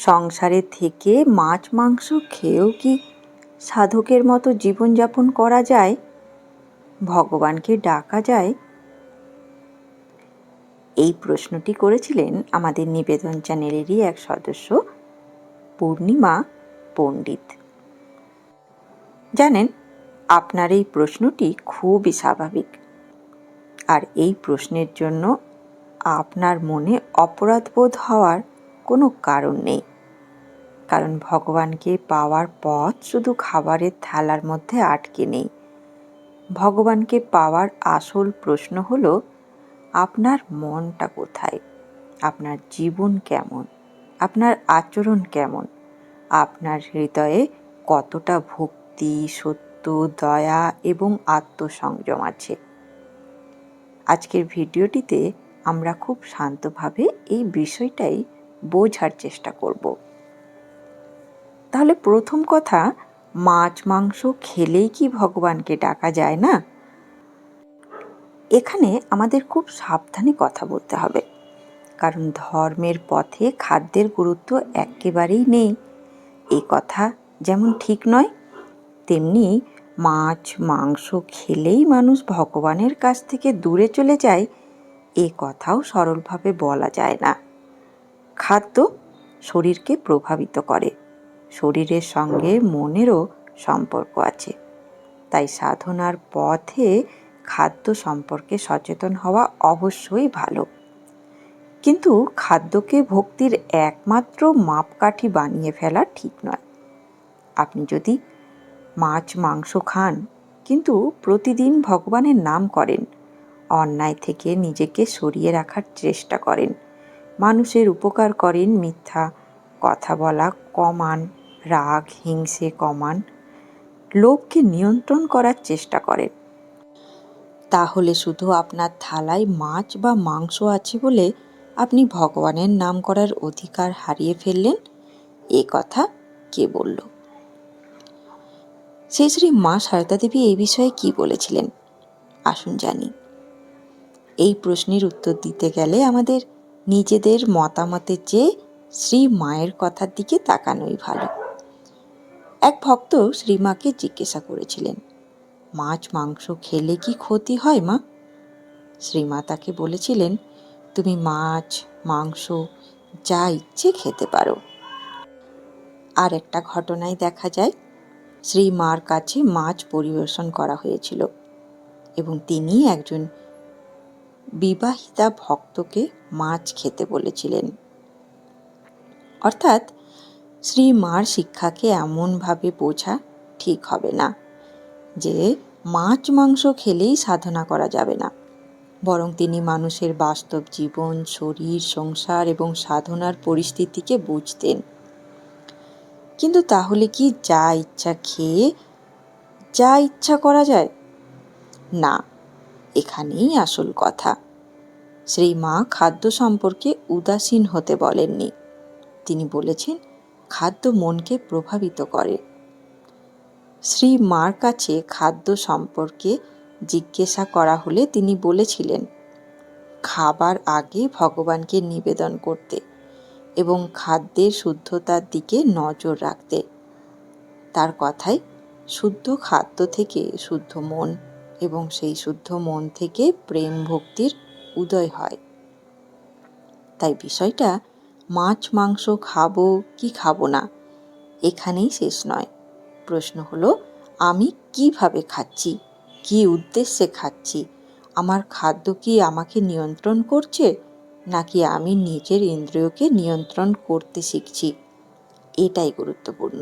সংসারে থেকে মাছ মাংস খেয়েও কি সাধকের মতো জীবনযাপন করা যায়? ভগবানকে ডাকা যায়? এই প্রশ্নটি করেছিলেন আমাদের নিবেদন চ্যানেলেরই এক সদস্য পূর্ণিমা পণ্ডিত। জানেন, আপনার এই প্রশ্নটি খুবই স্বাভাবিক, আর এই প্রশ্নের জন্য আপনার মনে অপরাধবোধ হওয়ার কোনো কারণ নেই। কারণ ভগবানকে পাওয়ার পথ শুধু খাবারের থালার মধ্যে আটকে নেই। ভগবানকে পাওয়ার আসল প্রশ্ন হলো, আপনার মনটা কোথায়, আপনার জীবন কেমন, আপনার আচরণ কেমন, আপনার হৃদয়ে কতটা ভক্তি, সত্য, দয়া এবং আত্মসংযম আছে। আজকের ভিডিওটিতে আমরা খুব শান্তভাবে এই বিষয়টাই বোঝার চেষ্টা করব। তাহলে প্রথম কথা, মাছ মাংস খেলেই কি ভগবানকে ডাকা যায় না? এখানে আমাদের খুব সাবধানে কথা বলতে হবে, কারণ ধর্মের পথে খাদ্যের গুরুত্ব একেবারেই নেই এই কথা যেমন ঠিক নয়, তেমনি মাছ মাংস খেলেই মানুষ ভগবানের কাছ থেকে দূরে চলে যায় এ কথাও সরলভাবে বলা যায় না। খাদ্য শরীরকে প্রভাবিত করে, শরীরের সঙ্গে মনেরও সম্পর্ক আছে। তাই সাধনার পথে খাদ্য সম্পর্কে সচেতন হওয়া অবশ্যই ভালো, কিন্তু খাদ্যকে ভক্তির একমাত্র মাপকাঠি বানিয়ে ফেলা ঠিক নয়। আপনি যদি মাছ মাংস খান কিন্তু প্রতিদিন ভগবানের নাম করেন, অন্যায় থেকে নিজেকে সরিয়ে রাখার চেষ্টা করেন, মানুষের উপকার করেন, মিথ্যা কথা বলা কমান, রাগ হিংসে কমান, লোভকে নিয়ন্ত্রণ করার চেষ্টা করেন, তাহলে শুধু আপনার থালায় মাছ বা মাংস আছে বলে আপনি ভগবানের নাম করার অধিকার হারিয়ে ফেললেন, এ কথা কে বলল? শ্রী শ্রী মা সারদা দেবী এই বিষয়ে কি বলেছিলেন আসুন জানি। এই প্রশ্নের উত্তর দিতে গেলে আমাদের নিজেদের মতামতের চেয়ে শ্রী মায়ের কথার দিকে তাকানোই ভালো। এক ভক্ত শ্রীমাকে জিজ্ঞাসা করেছিলেন, মাছ মাংস খেলে কি ক্ষতি হয় মা? শ্রীমা তাকে বলেছিলেন, তুমি মাছ মাংস যা ইচ্ছে খেতে পারো। আর একটা ঘটনায় দেখা যায়, শ্রীমার কাছে মাছ পরিবেশন করা হয়েছিল এবং তিনি একজন বিবাহিতা ভক্তকে মাছ খেতে বলেছিলেন। অর্থাৎ শ্রীমার শিক্ষাকে এমনভাবে বোঝা ঠিক হবে না যে মাছ মাংস খেলেই সাধনা করা যাবে না, বরং তিনি মানুষের বাস্তব জীবন, শরীর, সংসার এবং সাধনার পরিস্থিতিকে বুঝতেন। কিন্তু তাহলে কি যা ইচ্ছা খেয়ে যা ইচ্ছা করা যায়? না, এখানেই আসল কথা। শ্রীমা খাদ্য সম্পর্কে উদাসীন হতে বলেননি, তিনি বলেছেন খাদ্য মনকে প্রভাবিত করে। শ্রীমার কাছে খাদ্য সম্পর্কে জিজ্ঞাসা করা হলে তিনি বলেছিলেন খাবার আগে ভগবানকে নিবেদন করতে এবং খাদ্যের শুদ্ধতার দিকে নজর রাখতে। তার কথায় শুদ্ধ খাদ্য থেকে শুদ্ধ মন এবং সেই শুদ্ধ মন থেকে প্রেম ভক্তির উদয় হয়। তাই বিষয়টা মাছ মাংস খাবো কি খাবো না এখানেই শেষ নয়। প্রশ্ন হলো, আমি কিভাবে খাচ্ছি, কি উদ্দেশ্যে খাচ্ছি, আমার খাদ্য কি আমাকে নিয়ন্ত্রণ করছে নাকি আমি নিজের ইন্দ্রিয়কে নিয়ন্ত্রণ করতে শিখছি? এটাই গুরুত্বপূর্ণ।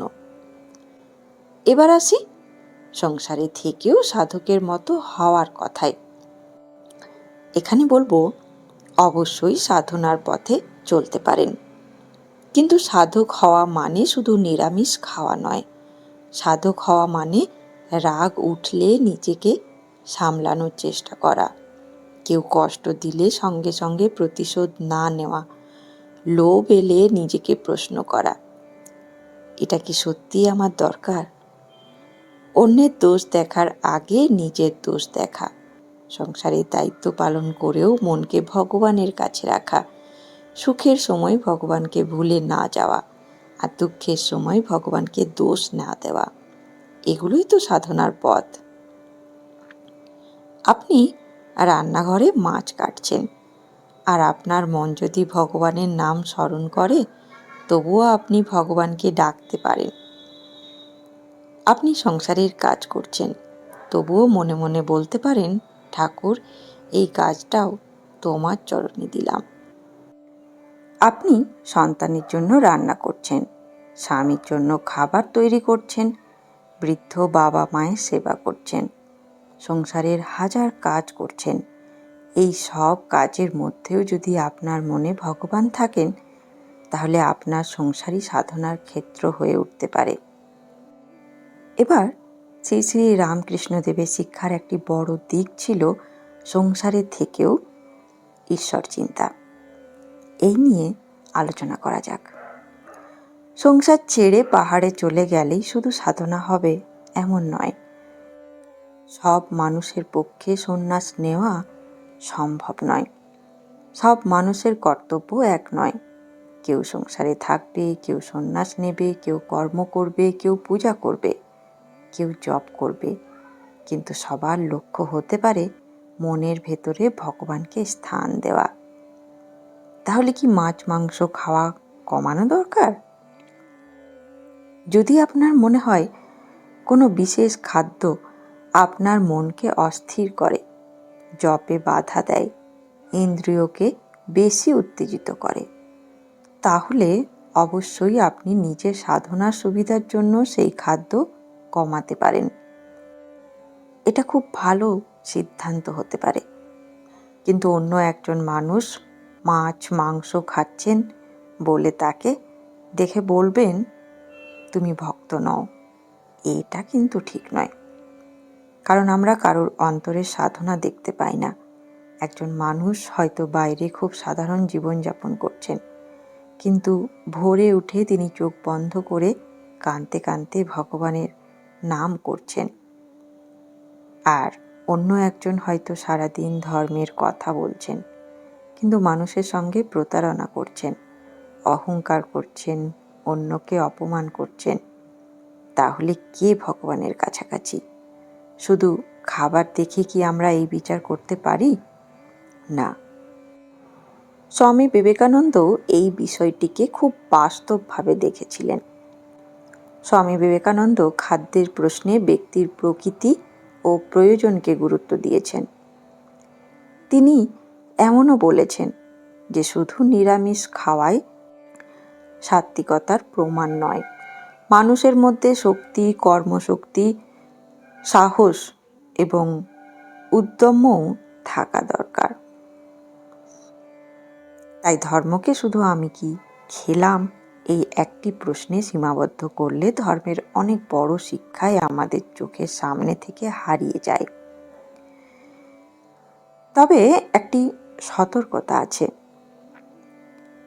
এবার আসি সংসারে থেকেও সাধকের মতো হওয়ার কথায়। এখানে বলবো, অবশ্যই সাধনার পথে চলতে পারেন, কিন্তু সাধক হওয়া মানে শুধু নিরামিষ খাওয়া নয়। সাধক হওয়া মানে রাগ উঠলে নিজেকে সামলানোর চেষ্টা করা, কেউ কষ্ট দিলে সঙ্গে সঙ্গে প্রতিশোধ না নেওয়া, লোভ এলে নিজেকে প্রশ্ন করা, এটা কি সত্যিই আমার দরকার? অন্যের দোষ দেখার আগে নিজের দোষ দেখা, সংসারের দায়িত্ব পালন করেও মনকে ভগবানের কাছে রাখা, সুখের সময় ভগবানকে ভুলে না যাওয়া, আর দুঃখের সময় ভগবানকে দোষ না দেওয়া, এগুলোই তো সাধনার পথ। আপনি রান্নাঘরে মাছ কাটছেন, আর আপনার মন যদি ভগবানের নাম স্মরণ করে, তবুও আপনি ভগবানকে ডাকতে পারেন। আপনি সংসারের কাজ করছেন, তবুও মনে মনে বলতে পারেন, ঠাকুর, এই কাজটাও তোমার চরণে দিলাম। আপনি সন্তানের জন্য রান্না করছেন, স্বামীর জন্য খাবার তৈরি করছেন, বৃদ্ধ বাবা মায়ের সেবা করছেন, সংসারের হাজার কাজ করছেন। এই সব কাজের মধ্যেও যদি আপনার মনে ভগবান থাকেন, তাহলে আপনার সংসারই সাধনার ক্ষেত্র হয়ে উঠতে পারে। এবার শ্রী শ্রী রামকৃষ্ণদেবের শিক্ষার একটি বড় দিক ছিল সংসারের থেকেও ঈশ্বর চিন্তা। এই নিয়ে আলোচনা করা যাক। সংসার ছেড়ে পাহাড়ে চলে গেলেই শুধু সাধনা হবে এমন নয়। সব মানুষের পক্ষে সন্ন্যাস নেওয়া সম্ভব নয়। সব মানুষের কর্তব্য এক নয়। কেউ সংসারে থাকবে, কেউ সন্ন্যাস নেবে, কেউ কর্ম করবে, কেউ পূজা করবে, কেউ জপ করবে, কিন্তু সবার লক্ষ্য হতে পারে মনের ভেতরে ভগবানকে স্থান দেওয়া। তাহলে কি মাছ মাংস খাওয়া কমানো দরকার? যদি আপনার মনে হয় কোনো বিশেষ খাদ্য আপনার মনকে অস্থির করে, জপে বাধা দেয়, ইন্দ্রিয়কে বেশি উত্তেজিত করে, তাহলে অবশ্যই আপনি নিজের সাধনার সুবিধার জন্য সেই খাদ্য কমাতে পারেন। এটা খুব ভালো সিদ্ধান্ত হতে পারে। কিন্তু অন্য একজন মানুষ মাছ মাংস খাচ্ছেন বলে তাকে দেখে বলবেন, তুমি ভক্ত নও, এটা কিন্তু ঠিক নয়। কারণ আমরা কারোর অন্তরের সাধনা দেখতে পাই না। একজন মানুষ হয়তো বাইরে খুব সাধারণ জীবনযাপন করছেন, কিন্তু ভোরে উঠে তিনি চোখ বন্ধ করে কাঁদতে কাঁদতে ভগবানের নাম করছেন। আর অন্য একজন হয়তো সারাদিন ধর্মের কথা বলছেন, কিন্তু মানুষের সঙ্গে প্রতারণা করছেন, অহংকার করছেন, অন্যকে অপমান করছেন। তাহলে কে ভগবানের কাছাকাছি? শুধু খাবার দেখে কি আমরা এই বিচার করতে পারি? না। স্বামী বিবেকানন্দ এই বিষয়টিকে খুব বাস্তবভাবে দেখেছিলেন। স্বামী বিবেকানন্দ খাদ্যের প্রশ্নে ব্যক্তির প্রকৃতি ও প্রয়োজনকে গুরুত্ব দিয়েছেন। তিনি এমনও বলেছেন যে শুধু নিরামিষ খাওয়াই সাত্ত্বিকতার প্রমাণ নয়। মানুষের মধ্যে শক্তি, কর্মশক্তি, সাহস এবং উদ্যমও থাকা দরকার। তাই ধর্মকে শুধু আমি কি খেলাম এই একটি প্রশ্নে সীমাবদ্ধ করলে ধর্মের অনেক বড় শিক্ষাই আমাদের চোখের সামনে থেকে হারিয়ে যায়। তবে একটি সতর্কতা আছে।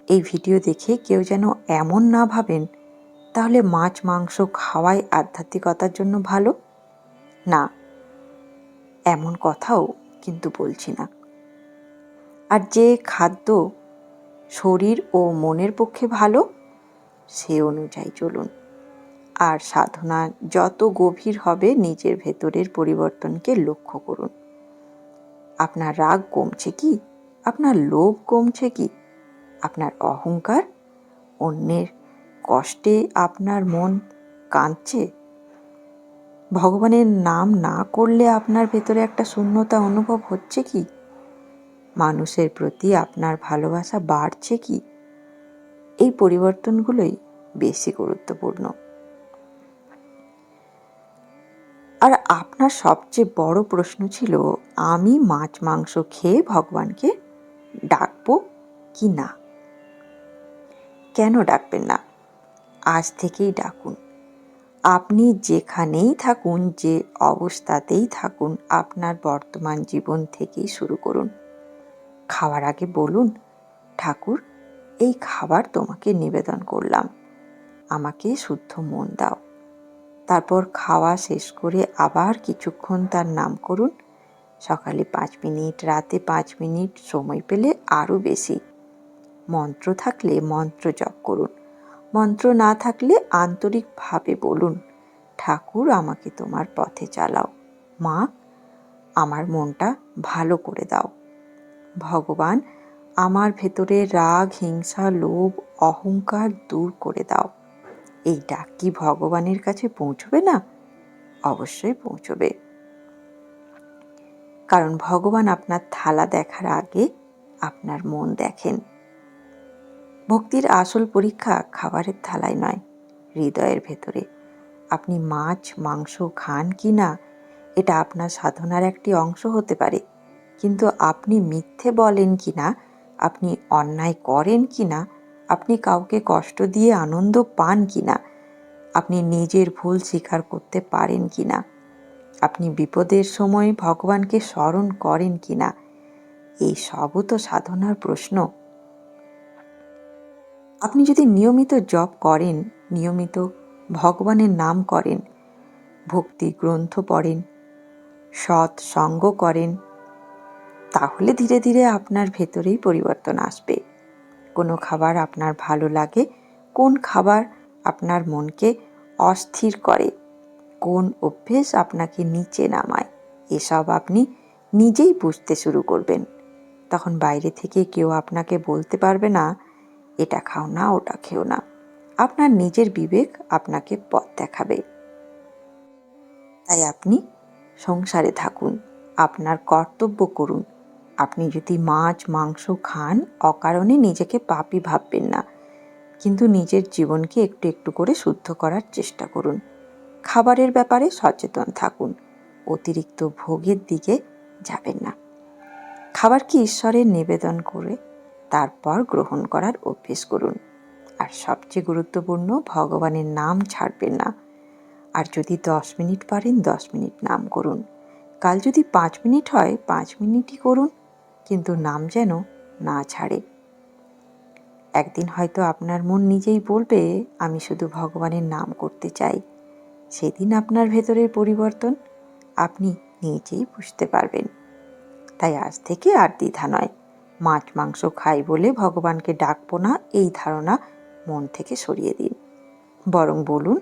এই ভিডিও দেখে কেউ যেন এমন না ভাবেন তাহলে মাছ মাংস খাওয়াই আধ্যাত্মিকতার জন্য ভালো। না, এমন কথাও কিন্তু বলছি না। আর যে খাদ্য শরীর ও মনের পক্ষে ভালো, সে অনুযায়ী চলুন। আর সাধনা যত গভীর হবে, নিজের ভেতরের পরিবর্তনকে লক্ষ্য করুন। আপনার রাগ কমছে কি? আপনার লোভ কমছে কি? আপনার অহংকার, অন্যের কষ্টে আপনার মন কাঁদছে? ভগবানের নাম না করলে আপনার ভেতরে একটা শূন্যতা অনুভব হচ্ছে কি? মানুষের প্রতি আপনার ভালোবাসা বাড়ছে কি? এই পরিবর্তনগুলোই বেশি গুরুত্বপূর্ণ। আর আপনার সবচেয়ে বড় প্রশ্ন ছিল, আমি মাছ মাংস খেয়ে ভগবানকে ডাকবো কি না? কেন ডাকবেন না? আজ থেকেই ডাকুন। আপনি যেখানেই থাকুন, যে অবস্থাতেই থাকুন, আপনার বর্তমান জীবন থেকেই শুরু করুন। খাওয়ার আগে বলুন, ঠাকুর, এই খাবার তোমাকে নিবেদন করলাম, আমাকে শুদ্ধ মন দাও। তারপর খাওয়া শেষ করে আবার কিছুক্ষণ তার নাম করুন। সকালে 5 মিনিট, রাতে 5 মিনিট, সময় পেলে আরও বেশি। মন্ত্র থাকলে মন্ত্র জপ করুন। মন্ত্র না থাকলে আন্তরিকভাবে বলুন, ঠাকুর আমাকে তোমার পথে চালাও, মা আমার মনটা ভালো করে দাও, ভগবান আমার ভেতরে রাগ, হিংসা, লোভ, অহংকার দূর করে দাও। এই ডাক কি ভগবানের কাছে পৌঁছবে না? অবশ্যই পৌঁছবে, কারণ ভগবান আপনার থালা দেখার আগে আপনার মন দেখেন। ভক্তির আসল পরীক্ষা খাবারের থালায় নয়, হৃদয়ের ভেতরে। আপনি মাছ মাংস খান কি না এটা আপনার সাধনার একটি অংশ হতে পারে, কিন্তু আপনি মিথ্যে বলেন কি না, আপনি অন্যায় করেন কি না, আপনি কাউকে কষ্ট দিয়ে আনন্দ পান কি না, আপনি নিজের ভুল স্বীকার করতে পারেন কি না, আপনি বিপদের সময় ভগবানকে স্মরণ করেন কি না, এই সবও তো সাধনার প্রশ্ন। আপনি যদি নিয়মিত জপ করেন, নিয়মিত ভগবানের নাম করেন, ভক্তি গ্রন্থ পড়েন, সৎ সঙ্গ করেন, তাহলে ধীরে ধীরে আপনার ভেতরেই পরিবর্তন আসবে। কোনো খাবার আপনার ভালো লাগে, কোন খাবার আপনার মনকে অস্থির করে, কোন অভ্যেস আপনাকে নিচে নামায়, এসব আপনি নিজেই বুঝতে শুরু করবেন। তখন বাইরে থেকে কেউ আপনাকে বলতে পারবে না এটা খাও না, ওটা খেও না। আপনার নিজের বিবেক আপনাকে পথ দেখাবে। তাই আপনি সংসারে থাকুন, আপনার কর্তব্য করুন। আপনি যদি মাছ মাংস খান, অকারণে নিজেকে পাপী ভাববেন না, কিন্তু নিজের জীবনকে একটু একটু করে শুদ্ধ করার চেষ্টা করুন। খাবারের ব্যাপারে সচেতন থাকুন, অতিরিক্ত ভোগের দিকে যাবেন না। খাবারকে ঈশ্বরের নিবেদন করে তারপর গ্রহণ করার অভ্যেস করুন। আর সবচেয়ে গুরুত্বপূর্ণ, ভগবানের নাম ছাড়বেন না। আর যদি 10 মিনিট পারেন 10 মিনিট নাম করুন। কাল যদি 5 মিনিট হয় 5 মিনিটই করুন, কিন্তু নাম যেন না ছাড়ে। একদিন হয়তো আপনার মন নিজেই বলবে আমি শুধু ভগবানের নাম করতে চাই। সেদিন আপনার ভেতরের পরিবর্তন আপনি নিজেই বুঝতে পারবেন। তাই আজ থেকে আর দ্বিধা নয়, মাছ মাংস খাই বলে ভগবানকে ডাকবো না এই ধারণা মন থেকে সরিয়ে দিন। বরং বলুন,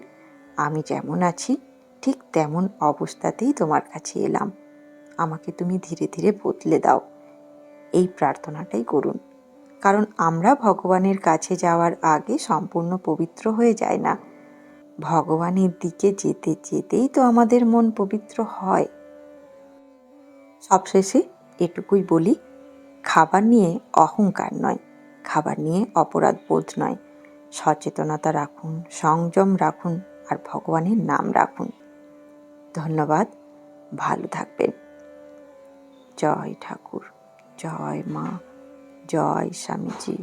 আমি যেমন আছি ঠিক তেমন অবস্থাতেই তোমার কাছে এলাম, আমাকে তুমি ধীরে ধীরে বদলে দাও। এই প্রার্থনাটাই করুন, কারণ আমরা ভগবানের কাছে যাওয়ার আগে সম্পূর্ণ পবিত্র হয়ে যায় না। ভগবানের দিকে যেতে যেতেই তো আমাদের মন পবিত্র হয়। সবশেষে এটুকুই বলি, খাবার নিয়ে অহংকার নয়, খাবার নিয়ে অপরাধ বোধ নয়, সচেতনতা রাখুন, সংযম রাখুন, আর ভগবানের নাম রাখুন। ধন্যবাদ, ভালো থাকবেন। জয় ঠাকুর, জয় মা, জয় স্বামীজি।